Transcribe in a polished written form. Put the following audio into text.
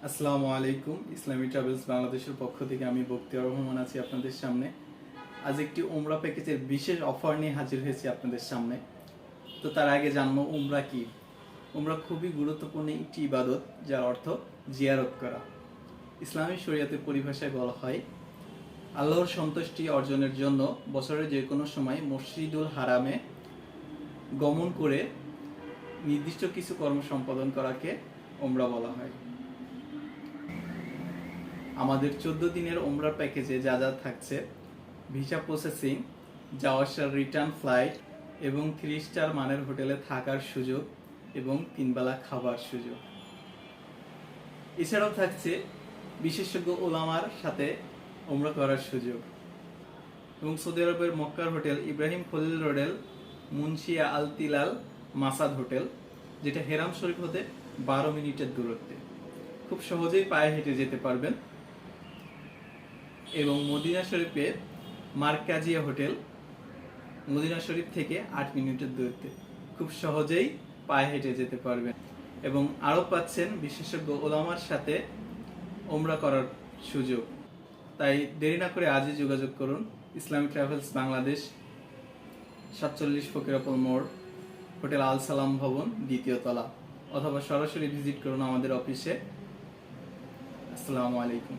আসসালামু আলাইকুম। ইসলামী ট্রাভেলস বাংলাদেশের পক্ষ থেকে আমি বক্তিয়ার রহমান আছি আপনাদের সামনে। আজ একটি উমরা প্যাকেজের বিশেষ অফার নিয়ে হাজির হয়েছি আপনাদের সামনে। তো তার আগে জানবো উমরা কি। উমরা খুবই গুরুত্বপূর্ণ একটি ইবাদত, যার অর্থ জিয়ারত করা। ইসলামী শরীয়তের পরিভাষায় বলা হয়, আল্লাহর সন্তুষ্টি অর্জনের জন্য বছরের যে কোনো সময় মসজিদুল হারামে গমন করে নির্দিষ্ট কিছু কর্ম সম্পাদন করাকে উমরা বলা হয়। আমাদের 14 দিনের উমরা প্যাকেজে যা যা থাকছে: ভিসা প্রসেসিং, যাওয়া আসার রিটার্ন ফ্লাইট এবং 3 স্টার মানের হোটেলে থাকার সুযোগ এবং 3 বেলা খাবার সুযোগ। এছাড়াও থাকছে বিশেষজ্ঞ ওলামার সাথে উমরা করার সুযোগ এবং সৌদি আরবের মক্কার হোটেল ইব্রাহিম খলিল রোডেল মুন্সিয়া আল তিলাল মাসাদ হোটেল, যেটা হেরাম শরীফ হতে 12 মিনিটের দূরত্বে, খুব সহজেই পায়ে হেঁটে যেতে পারবেন। এবং মদিনা শরীফে মার্কাজিয়া হোটেল, মদিনা শরীফ থেকে 8 মিনিটের দূরত্বে, খুব সহজেই পায়ে হেঁটে যেতে পারবেন। এবং আরও পাচ্ছেন বিশেষজ্ঞ ওলামার সাথে ওমরা করার সুযোগ। তাই দেরি না করে আজই যোগাযোগ করুন ইসলামিক ট্রাভেলস বাংলাদেশ, 47 ফকিরাপুল মোড়, হোটেল আল সালাম ভবন, 2য় তলা, অথবা সরাসরি ভিজিট করুন আমাদের অফিসে। আসসালামু আলাইকুম।